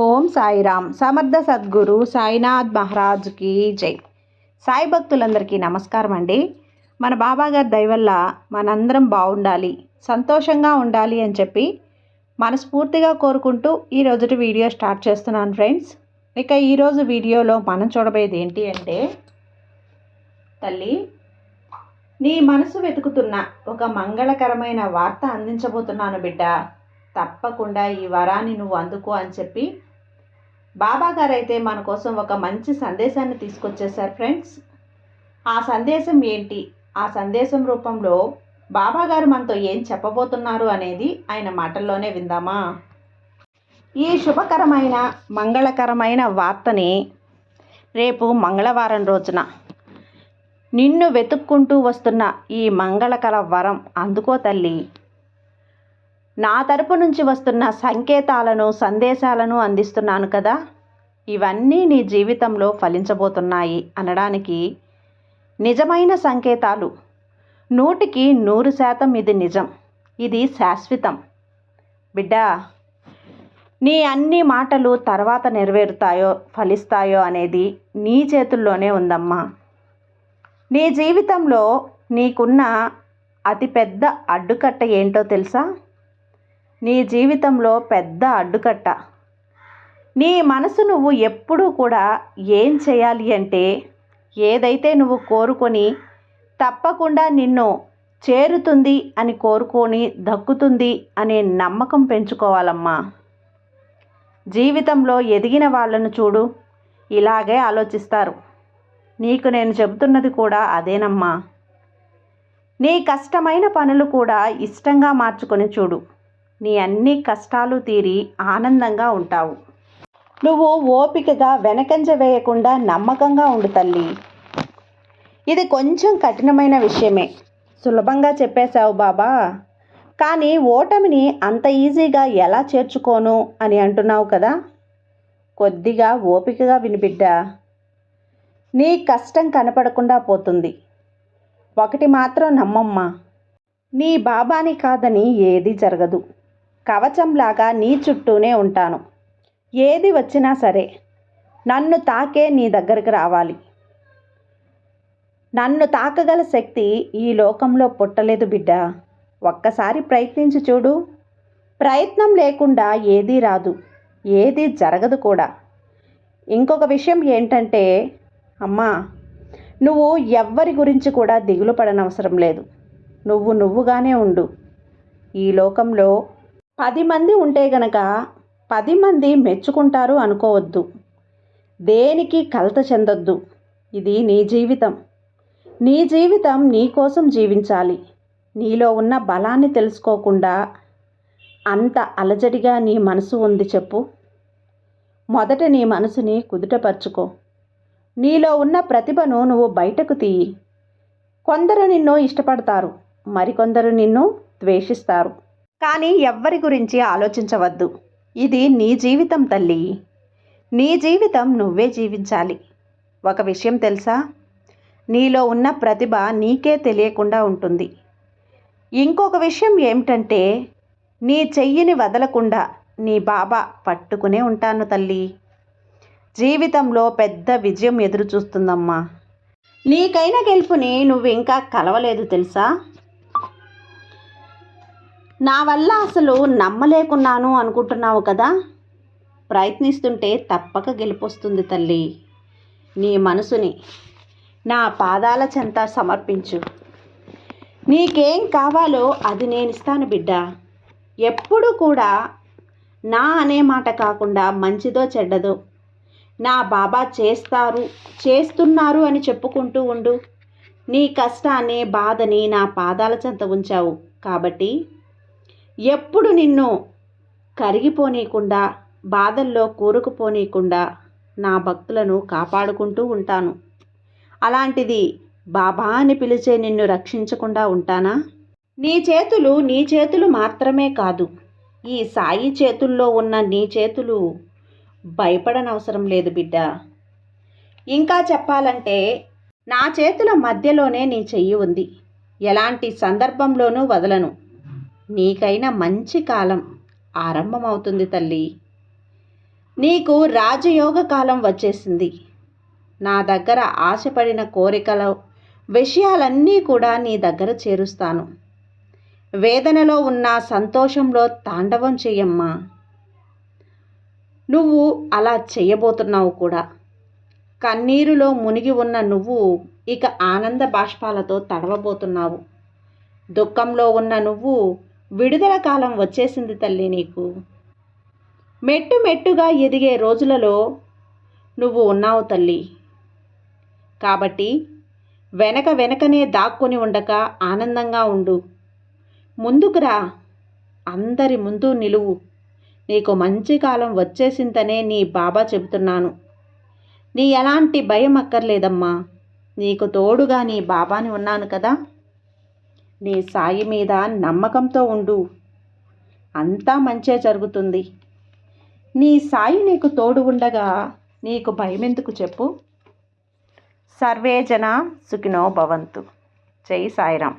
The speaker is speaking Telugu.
ఓం సాయిరామ్. సమర్థ సద్గురు సాయినాథ్ మహారాజ్కి జై. సాయి భక్తులందరికీ నమస్కారం అండి. మన బాబాగారి దయ వల్ల మనందరం బాగుండాలి, సంతోషంగా ఉండాలి అని చెప్పి మనస్ఫూర్తిగా కోరుకుంటూ ఈరోజు వీడియో స్టార్ట్ చేస్తున్నాను ఫ్రెండ్స్. ఇక ఈరోజు వీడియోలో మనం చూడబోయేది ఏంటి అంటే, తల్లి నీ మనసు వెతుకుతున్న ఒక మంగళకరమైన వార్త అందించబోతున్నాను బిడ్డ. తప్పకుండా ఈ వరాన్ని నువ్వు అందుకో అని చెప్పి బాబా గారు అయితే మన కోసం ఒక మంచి సందేశాన్ని తీసుకొచ్చేసారు ఫ్రెండ్స్. ఆ సందేశం ఏంటి, ఆ సందేశం రూపంలో బాబా గారు మనతో ఏం చెప్పబోతున్నారు అనేది ఆయన మాటల్లోనే విందామా. ఈ శుభకరమైన మంగళకరమైన వార్తని రేపు మంగళవారం రోజున నిన్ను వెతుక్కుంటూ వస్తున్న ఈ మంగళకర వరం అందుకో తల్లి. నా తరపు నుంచి వస్తున్న సంకేతాలను, సందేశాలను అందిస్తున్నాను కదా, ఇవన్నీ నీ జీవితంలో ఫలించబోతున్నాయి అనడానికి నిజమైన సంకేతాలు. 100% ఇది నిజం, ఇది శాశ్వతం బిడ్డ. నీ అన్ని మాటలు తర్వాత నెరవేరుతాయో ఫలిస్తాయో అనేది నీ చేతుల్లోనే ఉందమ్మా. నీ జీవితంలో నీకున్న అతిపెద్ద అడ్డుకట్ట ఏంటో తెలుసా? నీ జీవితంలో పెద్ద అడ్డుకట్ట నీ మనసు. నువ్వు ఎప్పుడూ కూడా ఏం చేయాలి అంటే, ఏదైతే నువ్వు కోరుకొని తప్పకుండా నిన్ను చేరుతుంది అని కోరుకొని దక్కుతుంది అనే నమ్మకం పెంచుకోవాలమ్మా. జీవితంలో ఎదిగిన వాళ్ళను చూడు, ఇలాగే ఆలోచిస్తారు. నీకు నేను చెబుతున్నది కూడా అదేనమ్మా. నీ కష్టమైన పనులు కూడా ఇష్టంగా మార్చుకొని చూడు, నీ అన్ని కష్టాలు తీరి ఆనందంగా ఉంటావు. నువ్వు ఓపికగా వెనకంజ వేయకుండా నమ్మకంగా ఉండు తల్లి. ఇది కొంచెం కఠినమైన విషయమే, సులభంగా చెప్పేశావు బాబా, కానీ ఓటమిని అంత ఈజీగా ఎలా చేర్చుకోను అని అంటున్నావు కదా. కొద్దిగా ఓపికగా వినిబిడ్డా. నీ కష్టం కనపడకుండా పోతుంది. ఒకటి మాత్రం నమ్మమ్మా, నీ బాబాని కాదని ఏది జరగదు. కవచంలాగా నీ చుట్టూనే ఉంటాను. ఏది వచ్చినా సరే నన్ను తాకే నీ దగ్గరికి రావాలి. నన్ను తాకగల శక్తి ఈ లోకంలో పుట్టలేదు బిడ్డ. ఒక్కసారి ప్రయత్నించి చూడు. ప్రయత్నం లేకుండా ఏదీ రాదు, ఏదీ జరగదు కూడా. ఇంకొక విషయం ఏంటంటే అమ్మా, నువ్వు ఎవ్వరి గురించి కూడా దిగులు పడనవసరం లేదు. నువ్వుగానే ఉండు. ఈ లోకంలో 10 మంది ఉంటే గనక 10 మంది మెచ్చుకుంటారు అనుకోవద్దు. దేనికి కలత చెందొద్దు. ఇది నీ జీవితం. నీ జీవితం నీ కోసం జీవించాలి. నీలో ఉన్న బలాన్ని తెలుసుకోకుండా అంత అలజడిగా నీ మనసు ఉంది చెప్పు. మొదట నీ మనసుని కుదుటపరుచుకో. నీలో ఉన్న ప్రతిభను నువ్వు బయటకు తీయి. కొందరు నిన్ను ఇష్టపడతారు, మరికొందరు నిన్ను ద్వేషిస్తారు. కానీ ఎవ్వరి గురించి ఆలోచించవద్దు. ఇది నీ జీవితం తల్లి. నీ జీవితం నువ్వే జీవించాలి. ఒక విషయం తెలుసా, నీలో ఉన్న ప్రతిభ నీకే తెలియకుండా ఉంటుంది. ఇంకొక విషయం ఏమిటంటే, నీ చెయ్యిని వదలకుండా నీ బాబా పట్టుకునే ఉంటాను తల్లి. జీవితంలో పెద్ద విజయం ఎదురు చూస్తుందమ్మా. నీకైన గెలుపుని నువ్వు ఇంకా కలవలేదు తెలుసా. నా వల్ల అసలు నమ్మలేకున్నాను అనుకుంటున్నావు కదా. ప్రయత్నిస్తుంటే తప్పక గెలుపొస్తుంది తల్లి. నీ మనసుని నా పాదాల చెంత సమర్పించు. నీకేం కావాలో అది నేను ఇస్తాను బిడ్డ. ఎప్పుడు కూడా నా అనే మాట కాకుండా మంచిదో చెడ్డదో నా బాబా చేస్తున్నారు అని చెప్పుకుంటూ ఉండు. నీ కష్టాన్ని, బాధని నా పాదాల చెంత ఉంచావు కాబట్టి ఎప్పుడు నిన్ను కరిగిపోనీయకుండా, బాధల్లో కూరుకుపోనీయకుండా నా భక్తులను కాపాడుకుంటూ ఉంటాను. అలాంటిది బాబా అని పిలిచే నిన్ను రక్షించకుండా ఉంటానా? నీ చేతులు మాత్రమే కాదు, ఈ సాయి చేతుల్లో ఉన్న నీ చేతులు భయపడనవసరం లేదు బిడ్డ. ఇంకా చెప్పాలంటే నా చేతుల మధ్యలోనే నీ చెయ్యి ఉంది. ఎలాంటి సందర్భంలోనూ వదలను. నీకైనా మంచి కాలం ఆరంభమవుతుంది తల్లి. నీకు రాజయోగ కాలం వచ్చేసింది. నా దగ్గర ఆశపడిన కోరికల విషయాలన్నీ కూడా నీ దగ్గర చేరుస్తాను. వేదనలో ఉన్న సంతోషంలో తాండవం చెయ్యమ్మా. నువ్వు అలా చెయ్యబోతున్నావు కూడా. కన్నీరులో మునిగి ఉన్న నువ్వు ఇక ఆనంద బాష్పాలతో తడవబోతున్నావు. దుఃఖంలో ఉన్న నువ్వు విడుదల కాలం వచ్చేసింది తల్లి నీకు. మెట్టు మెట్టుగా ఎదిగే రోజులలో నువ్వు ఉన్నావు తల్లి. కాబట్టి వెనకనే దాక్కుని ఉండక ఆనందంగా ఉండు. ముందుకు రా, అందరి ముందు నిలువు. నీకు మంచి కాలం వచ్చేసిందనే నీ బాబా చెబుతున్నాను. నీ ఎలాంటి భయం అక్కర్లేదమ్మా. నీకు తోడుగా నీ బాబాని ఉన్నాను కదా. నీ సాయి మీద నమ్మకంతో ఉండు. అంతా మంచే జరుగుతుంది. నీ సాయి నీకు తోడు ఉండగా నీకు భయమెందుకు చెప్పు. సర్వే జన సుఖినో భవంతు. జై సాయిరాం.